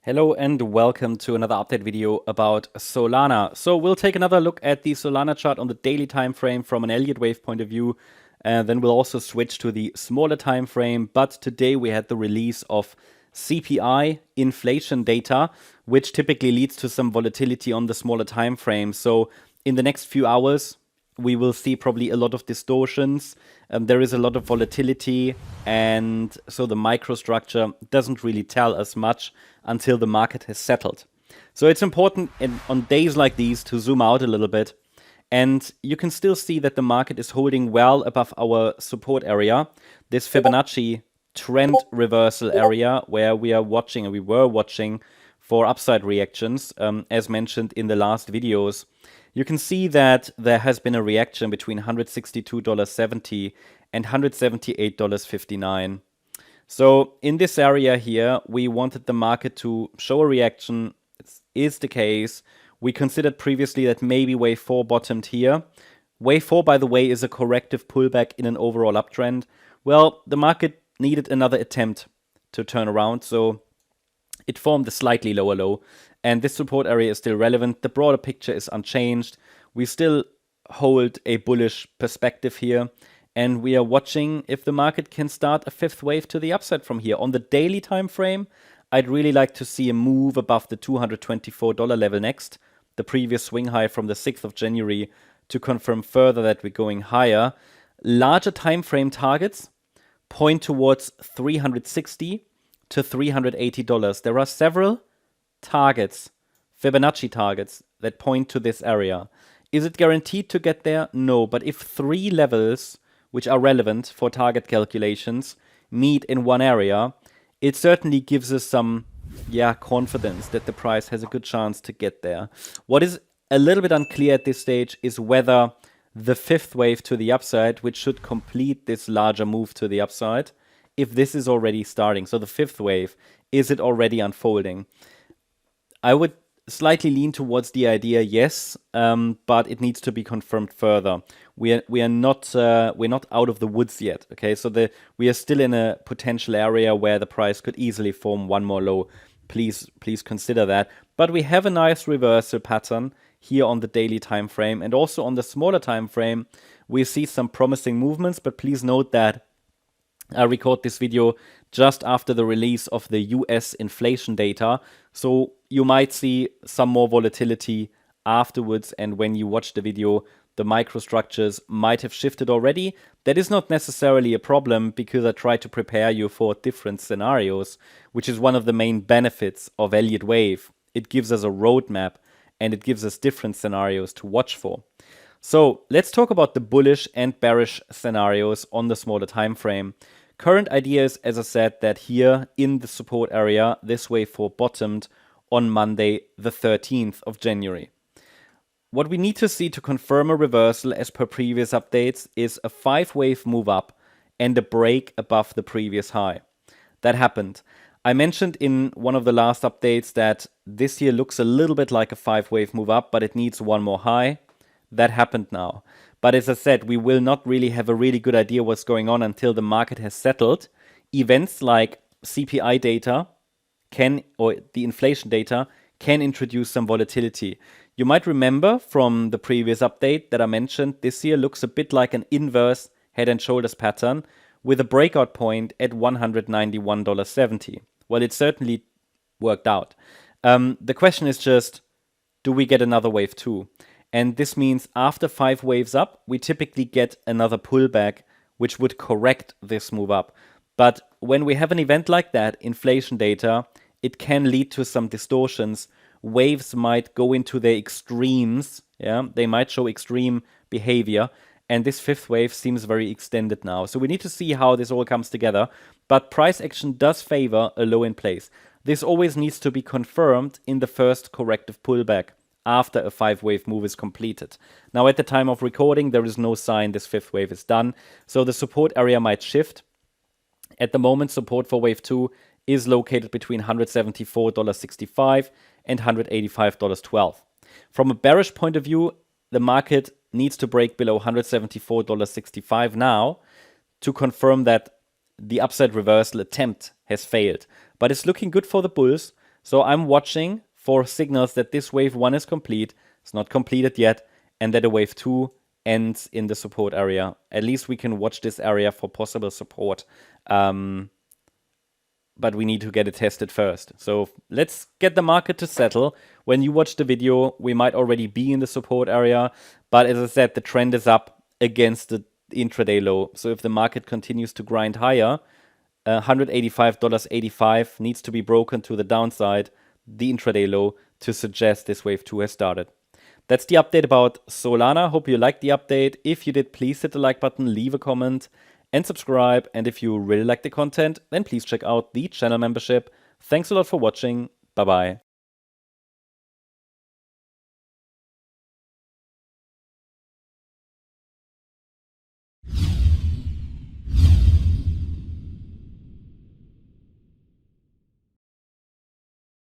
Hello and welcome to another update video about Solana. So we'll take another look at the Solana chart on the daily time frame from an Elliott wave point of view, and then we'll also switch to the smaller time frame. But today we had the release of CPI inflation data, which typically leads to some volatility on the smaller time frame. So in the next few hours, we will see probably a lot of distortions. There is a lot of volatility, and so the microstructure doesn't really tell us much until the market has settled. So it's important on days like these to zoom out a little bit, and you can still see that the market is holding well above our support area, this Fibonacci trend reversal area where we are watching, and we were watching for upside reactions, as mentioned in the last videos. You can see that there has been a reaction between $162.70 and $178.59. So in this area here, we wanted the market to show a reaction. It is the case. We considered previously that maybe wave 4 bottomed here. Wave 4, by the way, is a corrective pullback in an overall uptrend. Well, the market needed another attempt to turn around, so it formed a slightly lower low, and this support area is still relevant. The broader picture is unchanged. We still hold a bullish perspective here, and we are watching if the market can start a fifth wave to the upside from here. On the daily time frame, I'd really like to see a move above the $224 level next, the previous swing high from the 6th of January, to confirm further that we're going higher. Larger time frame targets point towards $360 to $380. There are several targets, Fibonacci targets, that point to this area. Is it guaranteed to get there? No, but if three levels, which are relevant for target calculations, meet in one area, it certainly gives us some confidence that the price has a good chance to get there. What is a little bit unclear at this stage is whether the fifth wave to the upside, which should complete this larger move to the upside, if this is already starting. So the fifth wave, is it already unfolding? I would slightly lean towards the idea, yes, but it needs to be confirmed further. We're not out of the woods yet. Okay, so we are still in a potential area where the price could easily form one more low. Please consider that. But we have a nice reversal pattern here on the daily time frame, and also on the smaller time frame, we see some promising movements. But please note that I record this video just after the release of the US inflation data, so you might see some more volatility afterwards, and when you watch the video, the microstructures might have shifted already. That is not necessarily a problem, because I try to prepare you for different scenarios, which is one of the main benefits of Elliott Wave. It gives us a roadmap, and it gives us different scenarios to watch for. So let's talk about the bullish and bearish scenarios on the smaller time frame. Current idea is, as I said, that here in the support area, this wave 4 bottomed on Monday, the 13th of January. What we need to see to confirm a reversal, as per previous updates, is a 5-wave move up and a break above the previous high. That happened. I mentioned in one of the last updates that this here looks a little bit like a 5-wave move up, but it needs one more high. That happened now. But as I said, we will not really have a really good idea what's going on until the market has settled. Events like CPI data or the inflation data can introduce some volatility. You might remember from the previous update that I mentioned this here looks a bit like an inverse head and shoulders pattern with a breakout point at $191.70. Well, it certainly worked out. The question is just, do we get another wave 2? And this means after 5 waves up, we typically get another pullback, which would correct this move up. But when we have an event like that, inflation data, it can lead to some distortions. Waves might go into their extremes. They might show extreme behavior. And this fifth wave seems very extended now. So we need to see how this all comes together. But price action does favor a low in place. This always needs to be confirmed in the first corrective pullback, after a 5-wave move is completed. Now, at the time of recording, there is no sign this fifth wave is done, so the support area might shift. At the moment, support for wave 2 is located between $174.65 and $185.12. From a bearish point of view, the market needs to break below $174.65 now to confirm that the upside reversal attempt has failed. But it's looking good for the bulls. So I'm watching for signals that this wave 1 is complete. It's not completed yet, and that a wave 2 ends in the support area. At least we can watch this area for possible support. But we need to get it tested first. So let's get the market to settle. When you watch the video, we might already be in the support area. But as I said, the trend is up against the intraday low. So if the market continues to grind higher, $185.85 needs to be broken to the downside, the intraday low, to suggest this wave 2 has started. That's the update about Solana. Hope you liked the update. If you did, please hit the like button, leave a comment, and subscribe. And if you really like the content, then please check out the channel membership. Thanks a lot for watching. Bye-bye.